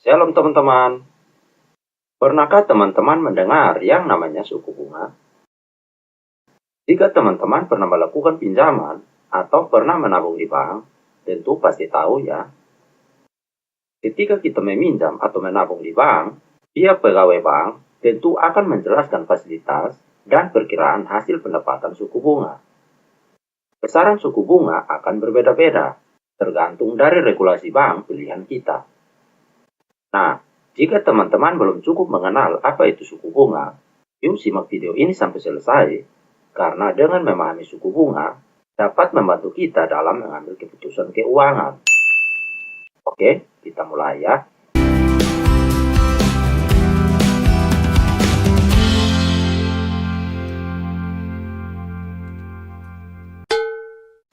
Shalom teman-teman. Pernahkah teman-teman mendengar yang namanya suku bunga? Jika teman-teman pernah melakukan pinjaman atau pernah menabung di bank, tentu pasti tahu ya. Ketika kita meminjam atau menabung di bank, pihak pegawai bank tentu akan menjelaskan fasilitas dan perkiraan hasil pendapatan suku bunga. Besaran suku bunga akan berbeda-beda, tergantung dari regulasi bank pilihan kita. Nah, jika teman-teman belum cukup mengenal apa itu suku bunga, yuk simak video ini sampai selesai, karena dengan memahami suku bunga, dapat membantu kita dalam mengambil keputusan keuangan. Oke, kita mulai ya.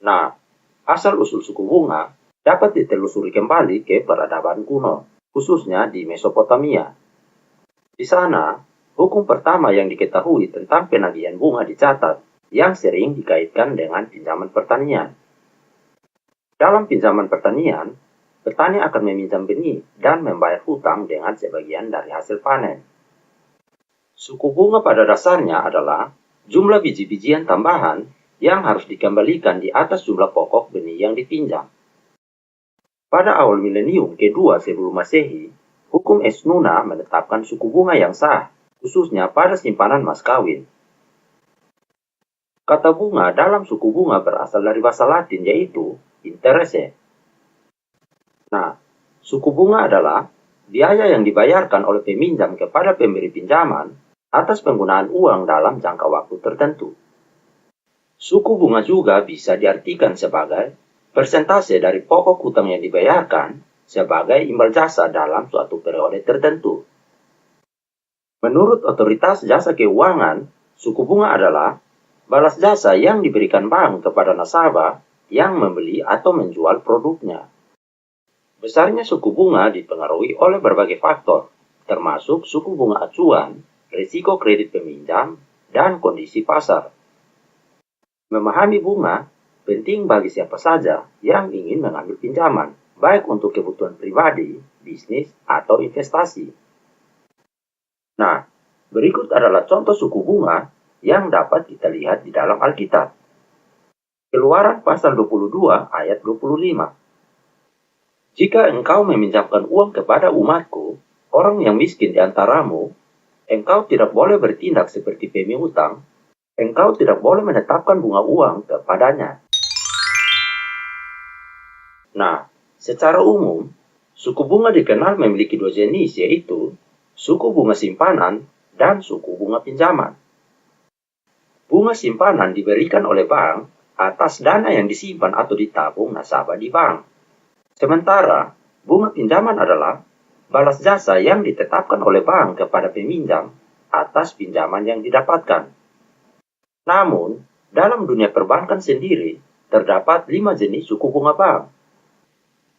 Nah, asal-usul suku bunga dapat ditelusuri kembali ke peradaban kuno, khususnya di Mesopotamia. Di sana, hukum pertama yang diketahui tentang penagihan bunga dicatat, yang sering dikaitkan dengan pinjaman pertanian. Dalam pinjaman pertanian, petani akan meminjam benih dan membayar hutang dengan sebagian dari hasil panen. Suku bunga pada dasarnya adalah jumlah biji-bijian tambahan yang harus dikembalikan di atas jumlah pokok benih yang dipinjam. Pada awal milenium kedua sebelum Masehi, hukum Esnuna menetapkan suku bunga yang sah, khususnya pada simpanan mas kawin. Kata bunga dalam suku bunga berasal dari bahasa Latin yaitu interesse. Nah, suku bunga adalah biaya yang dibayarkan oleh peminjam kepada pemberi pinjaman atas penggunaan uang dalam jangka waktu tertentu. Suku bunga juga bisa diartikan sebagai persentase dari pokok hutang yang dibayarkan sebagai imbal jasa dalam suatu periode tertentu. Menurut Otoritas Jasa Keuangan, suku bunga adalah balas jasa yang diberikan bank kepada nasabah yang membeli atau menjual produknya. Besarnya suku bunga dipengaruhi oleh berbagai faktor, termasuk suku bunga acuan, risiko kredit peminjam, dan kondisi pasar. Memahami bunga penting bagi siapa saja yang ingin mengambil pinjaman, baik untuk kebutuhan pribadi, bisnis, atau investasi. Nah, berikut adalah contoh suku bunga yang dapat kita lihat di dalam Alkitab. Keluaran pasal 22 ayat 25. Jika engkau meminjamkan uang kepada umatku, orang yang miskin di antaramu, engkau tidak boleh bertindak seperti pemiutang, engkau tidak boleh menetapkan bunga uang kepadanya. Nah, secara umum, suku bunga dikenal memiliki dua jenis, yaitu suku bunga simpanan dan suku bunga pinjaman. Bunga simpanan diberikan oleh bank atas dana yang disimpan atau ditabung nasabah di bank. Sementara, bunga pinjaman adalah balas jasa yang ditetapkan oleh bank kepada peminjam atas pinjaman yang didapatkan. Namun, dalam dunia perbankan sendiri, terdapat 5 jenis suku bunga bank.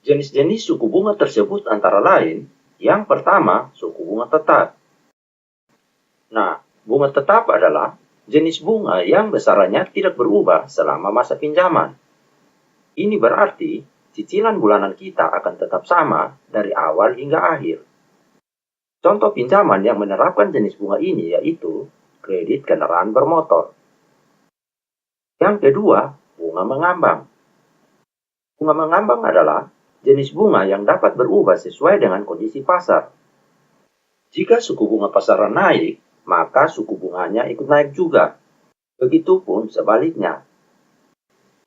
Jenis-jenis suku bunga tersebut antara lain, yang pertama, suku bunga tetap. Nah, bunga tetap adalah jenis bunga yang besarannya tidak berubah selama masa pinjaman. Ini berarti cicilan bulanan kita akan tetap sama dari awal hingga akhir. Contoh pinjaman yang menerapkan jenis bunga ini yaitu kredit kendaraan bermotor. Yang kedua, bunga mengambang. Bunga mengambang adalah jenis bunga yang dapat berubah sesuai dengan kondisi pasar. Jika suku bunga pasaran naik, maka suku bunganya ikut naik juga. Begitupun sebaliknya.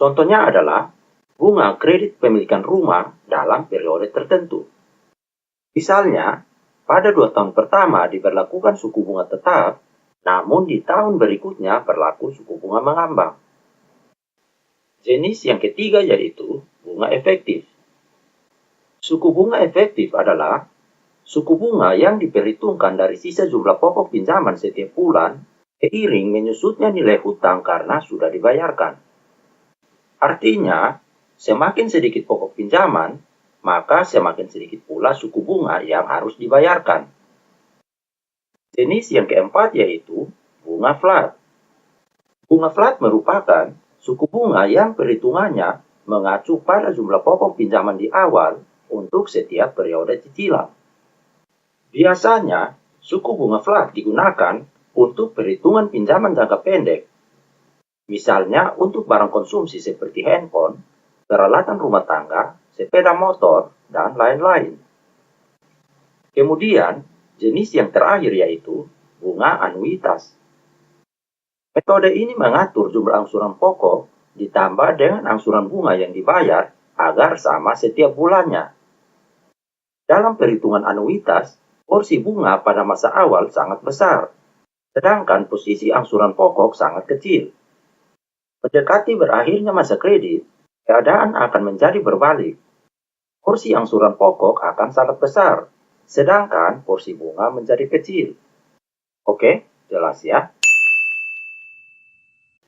Contohnya adalah bunga kredit pemilikan rumah dalam periode tertentu. Misalnya, pada 2 tahun pertama diberlakukan suku bunga tetap, namun di tahun berikutnya berlaku suku bunga mengambang. Jenis yang ketiga yaitu bunga efektif. Suku bunga efektif adalah suku bunga yang diperhitungkan dari sisa jumlah pokok pinjaman setiap bulan seiring menyusutnya nilai hutang karena sudah dibayarkan. Artinya, semakin sedikit pokok pinjaman, maka semakin sedikit pula suku bunga yang harus dibayarkan. Jenis yang keempat yaitu bunga flat. Bunga flat merupakan suku bunga yang perhitungannya mengacu pada jumlah pokok pinjaman di awal untuk setiap periode cicilan. Biasanya, suku bunga flat digunakan untuk perhitungan pinjaman jangka pendek. Misalnya untuk barang konsumsi seperti handphone, peralatan rumah tangga, sepeda motor, dan lain-lain. Kemudian, jenis yang terakhir yaitu bunga anuitas. Metode ini mengatur jumlah angsuran pokok ditambah dengan angsuran bunga yang dibayar agar sama setiap bulannya. Dalam perhitungan anuitas, porsi bunga pada masa awal sangat besar, sedangkan posisi angsuran pokok sangat kecil. Mendekati berakhirnya masa kredit, keadaan akan menjadi berbalik. Porsi angsuran pokok akan sangat besar, sedangkan porsi bunga menjadi kecil. Oke, jelas ya?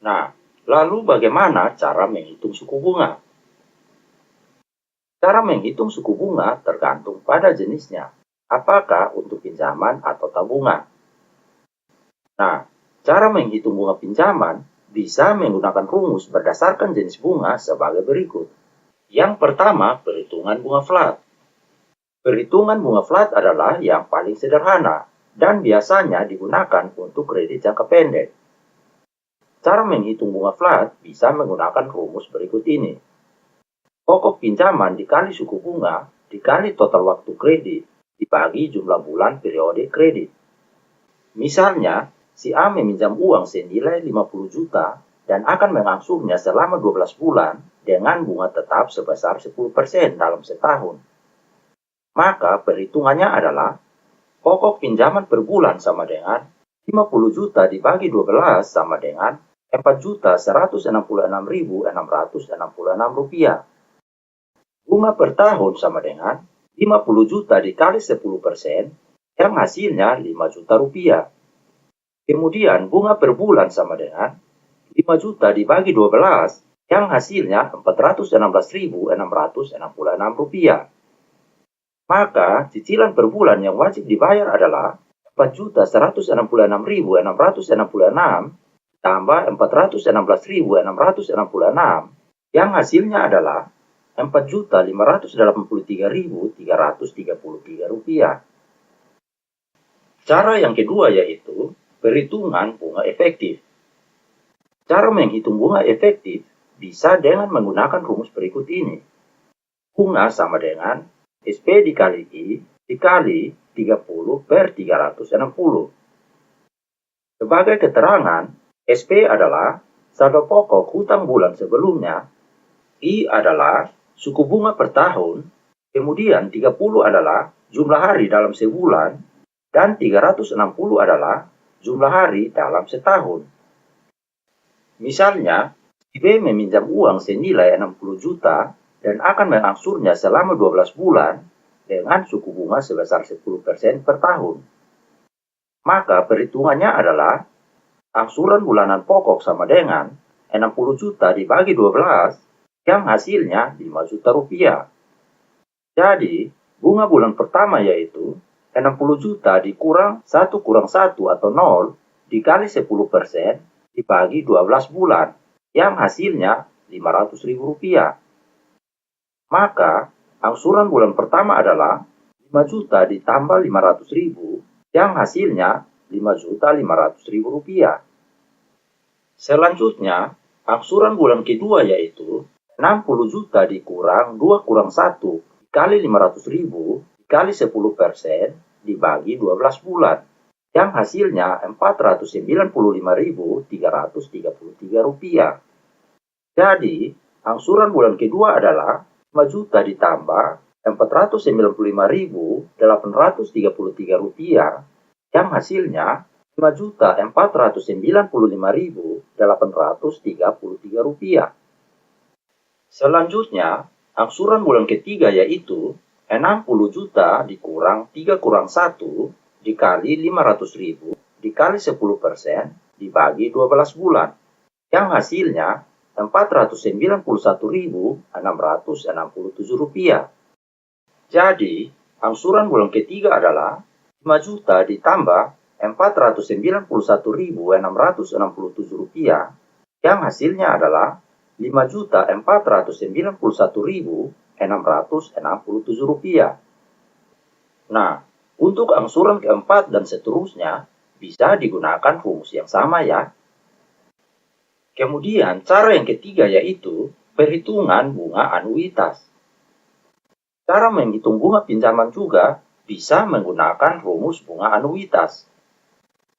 Nah, lalu bagaimana cara menghitung suku bunga? Cara menghitung suku bunga tergantung pada jenisnya, apakah untuk pinjaman atau tabungan. Nah, cara menghitung bunga pinjaman bisa menggunakan rumus berdasarkan jenis bunga sebagai berikut. Yang pertama, perhitungan bunga flat. Perhitungan bunga flat adalah yang paling sederhana dan biasanya digunakan untuk kredit jangka pendek. Cara menghitung bunga flat bisa menggunakan rumus berikut ini. Pokok pinjaman dikali suku bunga dikali total waktu kredit dibagi jumlah bulan periode kredit. Misalnya, si A meminjam uang senilai 50 juta dan akan mengangsurnya selama 12 bulan dengan bunga tetap sebesar 10% dalam setahun. Maka perhitungannya adalah pokok pinjaman per bulan sama dengan 50 juta dibagi 12 sama dengan 4.166.666 rupiah. Bunga per tahun sama dengan 50 juta dikali 10% yang hasilnya 5 juta rupiah. Kemudian bunga per bulan sama dengan 5 juta dibagi 12 yang hasilnya 416.666 rupiah. Maka cicilan per bulan yang wajib dibayar adalah 4.166.666 tambah 416.666 yang hasilnya adalah 4.583.333 rupiah. Cara yang kedua yaitu perhitungan bunga efektif. Cara menghitung bunga efektif bisa dengan menggunakan rumus berikut ini. Bunga sama dengan SP dikali I dikali 30 per 360. Sebagai keterangan, SP adalah saldo pokok hutang bulan sebelumnya, I adalah suku bunga per tahun, kemudian 30 adalah jumlah hari dalam sebulan, dan 360 adalah jumlah hari dalam setahun. Misalnya, si B meminjam uang senilai 60 juta dan akan mengangsurnya selama 12 bulan dengan suku bunga sebesar 10% per tahun. Maka perhitungannya adalah angsuran bulanan pokok sama dengan 60 juta dibagi 12 yang hasilnya 5 juta rupiah. Jadi, bunga bulan pertama yaitu 60 juta dikurang 1 kurang 1 atau 0 dikali 10% dibagi 12 bulan yang hasilnya 500.000 rupiah. Maka, angsuran bulan pertama adalah 5 juta ditambah 500.000 yang hasilnya 5.500.000 rupiah. Selanjutnya, angsuran bulan kedua yaitu 60 juta dikurang 2 kurang 1 dikali 500.000 dikali 10% dibagi 12 bulan yang hasilnya 495.333 rupiah. Jadi, angsuran bulan kedua adalah 5 juta ditambah 495.833 rupiah yang hasilnya 5.495.833 rupiah. Selanjutnya, angsuran bulan ketiga yaitu 60 juta dikurang 3 kurang 1 dikali 500.000 dikali 10% dibagi 12 bulan yang hasilnya 491.667 rupiah. Jadi, angsuran bulan ketiga adalah 5 juta ditambah 491.667 rupiah yang hasilnya adalah 5.491.667 rupiah. Nah, Untuk angsuran keempat dan seterusnya, bisa digunakan rumus yang sama ya. Kemudian cara yang ketiga yaitu perhitungan bunga anuitas. Cara menghitung bunga pinjaman juga bisa menggunakan rumus bunga anuitas.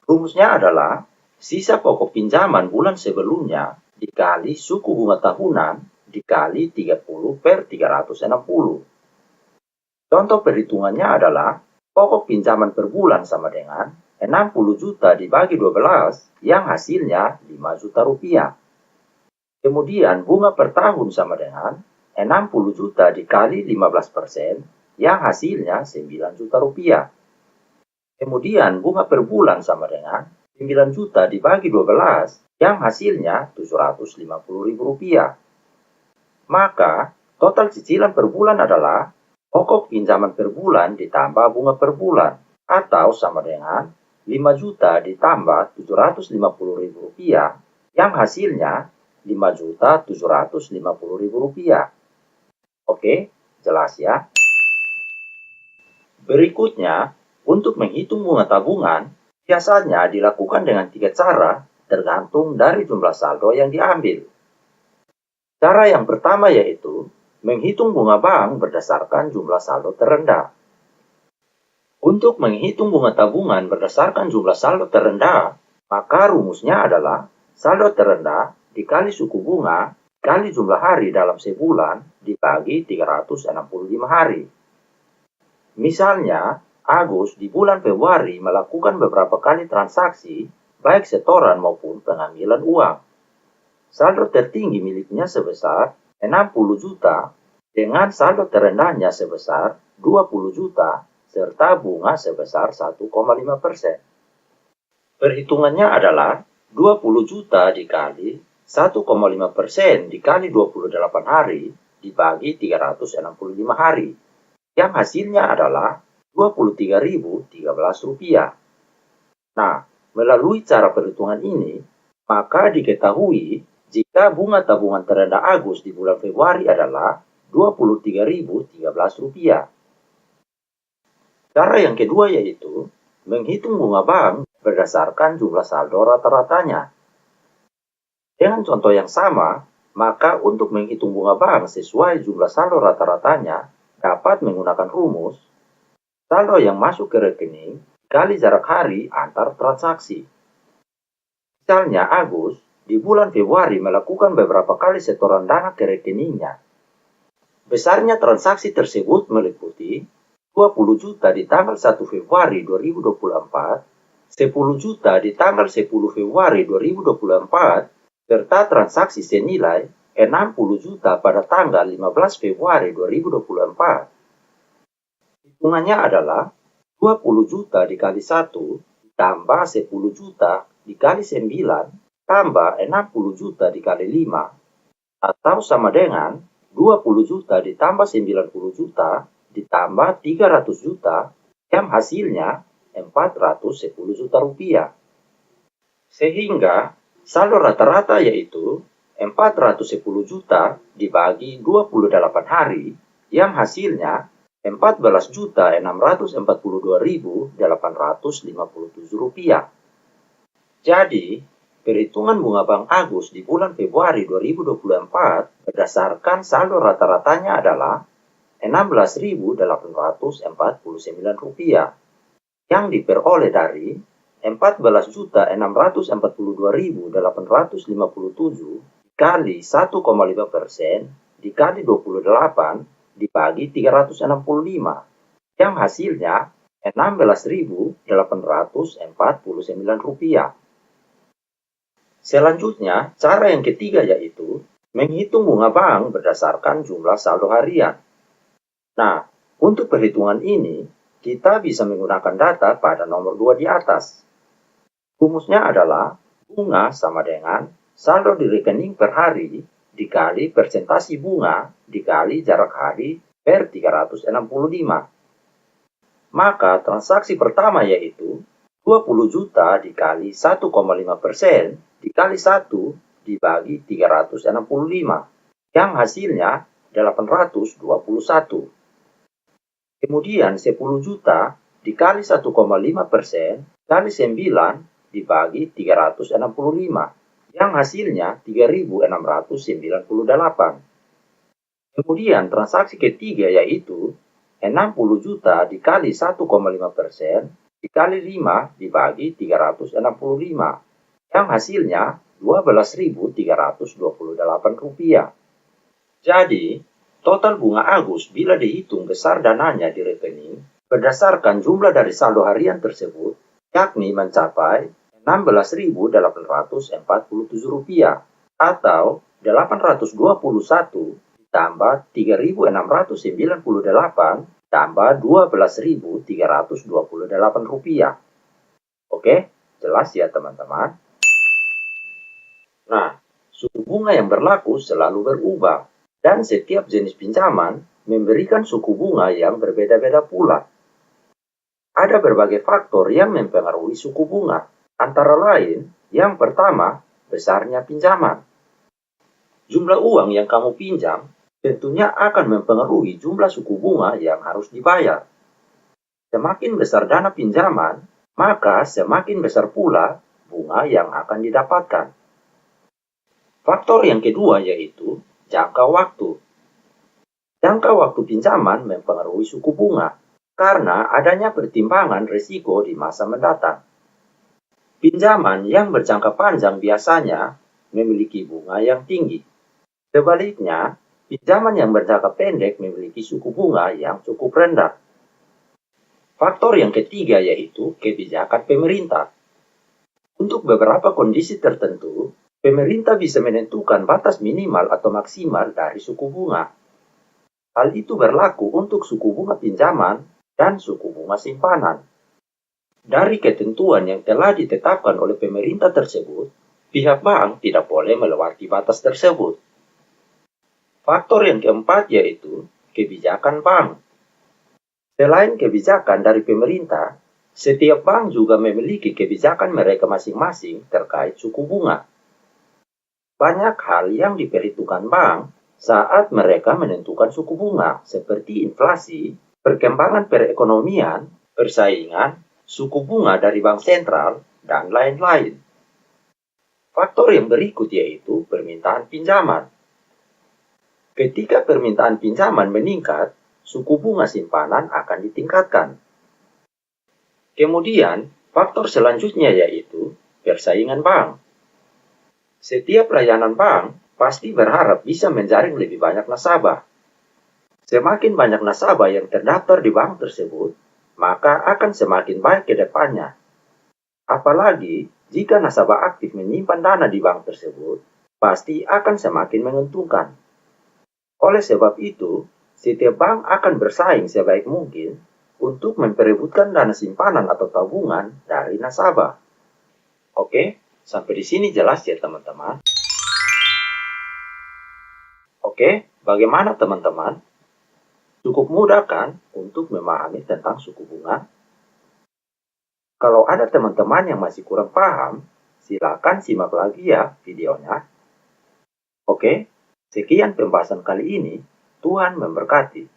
Rumusnya adalah sisa pokok pinjaman bulan sebelumnya dikali suku bunga tahunan dikali 30 per 360. Contoh perhitungannya adalah pokok pinjaman per bulan sama dengan 60 juta dibagi 12 yang hasilnya 5 juta rupiah. Kemudian bunga per tahun sama dengan 60 juta dikali 15% yang hasilnya 9 juta rupiah. Kemudian bunga per bulan sama dengan 9 juta dibagi 12 yang hasilnya 750 ribu rupiah. Maka total cicilan per bulan adalah pokok pinjaman per bulan ditambah bunga per bulan atau sama dengan 5 juta ditambah 750 ribu rupiah yang hasilnya 5 juta 750 ribu rupiah. Oke, jelas ya? Berikutnya, untuk menghitung bunga tabungan, biasanya dilakukan dengan 3 cara tergantung dari jumlah saldo yang diambil. Cara yang pertama yaitu menghitung bunga bank berdasarkan jumlah saldo terendah. Untuk menghitung bunga tabungan berdasarkan jumlah saldo terendah, maka rumusnya adalah saldo terendah dikali suku bunga kali jumlah hari dalam sebulan dibagi 365 hari. Misalnya, Agus di bulan Februari melakukan beberapa kali transaksi, baik setoran maupun pengambilan uang. Saldo tertinggi miliknya sebesar 60 juta dengan saldo terendahnya sebesar 20 juta serta bunga sebesar 1,5%. Perhitungannya adalah 20 juta dikali 1,5% dikali 28 hari dibagi 365 hari, yang hasilnya adalah Rp23.013. Nah, melalui cara perhitungan ini, maka diketahui jika bunga tabungan terendah Agus di bulan Februari adalah Rp23.013. Cara yang kedua yaitu menghitung bunga bank berdasarkan jumlah saldo rata-ratanya. Dengan contoh yang sama, maka untuk menghitung bunga bank sesuai jumlah saldo rata-ratanya dapat menggunakan rumus saldo yang masuk ke rekening kali jarak hari antar transaksi. Misalnya Agus di bulan Februari melakukan beberapa kali setoran dana ke rekeningnya. Besarnya transaksi tersebut meliputi 20 juta di tanggal 1 Februari 2024, 10 juta di tanggal 10 Februari 2024, serta transaksi senilai 60 juta pada tanggal 15 Februari 2024. Hitungannya adalah 20 juta dikali 1 tambah 10 juta dikali 9 tambah 60 juta dikali 5 atau sama dengan 20 juta ditambah 90 juta ditambah 300 juta yang hasilnya 410 juta rupiah. Sehingga saldo rata-rata yaitu 410 juta dibagi 28 hari yang hasilnya Rp14.642.857. Jadi, perhitungan bunga Bank Agus di bulan Februari 2024 berdasarkan saldo rata-ratanya adalah Rp16.849 yang diperoleh dari 14.642.857 kali 1,5% dikali 28 dibagi 365 yang hasilnya Rp16.849. Selanjutnya, cara yang ketiga yaitu menghitung bunga bank berdasarkan jumlah saldo harian. Nah, untuk perhitungan ini, kita bisa menggunakan data pada nomor 2 di atas. Rumusnya adalah bunga sama dengan saldo di rekening per hari dikali persentase bunga dikali jarak hari per 365. Maka transaksi pertama yaitu 20 juta dikali 1,5% dikali 1 dibagi 365 yang hasilnya 821. Kemudian 10 juta dikali 1,5% kali 9 dibagi 365, yang hasilnya 3.698. Kemudian transaksi ketiga yaitu 60 juta dikali 1,5% dikali 5 dibagi 365, yang hasilnya Rp12.328. Jadi, total bunga Agus bila dihitung besar dananya di rekening berdasarkan jumlah dari saldo harian tersebut, yakni mencapai Rp16.847 atau 821 tambah 3.698 tambah Rp12.328. Oke, jelas ya teman-teman? Nah, suku bunga yang berlaku selalu berubah, dan setiap jenis pinjaman memberikan suku bunga yang berbeda-beda pula. Ada berbagai faktor yang mempengaruhi suku bunga, antara lain, yang pertama, besarnya pinjaman. Jumlah uang yang kamu pinjam tentunya akan mempengaruhi jumlah suku bunga yang harus dibayar. Semakin besar dana pinjaman, maka semakin besar pula bunga yang akan didapatkan. Faktor yang kedua yaitu jangka waktu. Jangka waktu pinjaman mempengaruhi suku bunga karena adanya pertimbangan risiko di masa mendatang. Pinjaman yang berjangka panjang biasanya memiliki bunga yang tinggi. Sebaliknya, pinjaman yang berjangka pendek memiliki suku bunga yang cukup rendah. Faktor yang ketiga yaitu kebijakan pemerintah. Untuk beberapa kondisi tertentu, pemerintah bisa menentukan batas minimal atau maksimal dari suku bunga. Hal itu berlaku untuk suku bunga pinjaman dan suku bunga simpanan. Dari ketentuan yang telah ditetapkan oleh pemerintah tersebut, pihak bank tidak boleh melewati batas tersebut. Faktor yang keempat yaitu kebijakan bank. Selain kebijakan dari pemerintah, setiap bank juga memiliki kebijakan mereka masing-masing terkait suku bunga. Banyak hal yang diperhitungkan bank saat mereka menentukan suku bunga, seperti inflasi, perkembangan perekonomian, persaingan, suku bunga dari bank sentral, dan lain-lain. Faktor yang berikut yaitu permintaan pinjaman. Ketika permintaan pinjaman meningkat, suku bunga simpanan akan ditingkatkan. Kemudian, faktor selanjutnya yaitu persaingan bank. Setiap layanan bank pasti berharap bisa menjaring lebih banyak nasabah. Semakin banyak nasabah yang terdaftar di bank tersebut, maka akan semakin baik ke depannya. Apalagi jika nasabah aktif menyimpan dana di bank tersebut, pasti akan semakin menguntungkan. Oleh sebab itu, setiap bank akan bersaing sebaik mungkin untuk memperebutkan dana simpanan atau tabungan dari nasabah. Oke, sampai di sini jelas ya teman-teman? Oke, bagaimana teman-teman? Cukup mudah kan untuk memahami tentang suku bunga? Kalau ada teman-teman yang masih kurang paham, silakan simak lagi ya videonya. Oke, sekian pembahasan kali ini. Tuhan memberkati.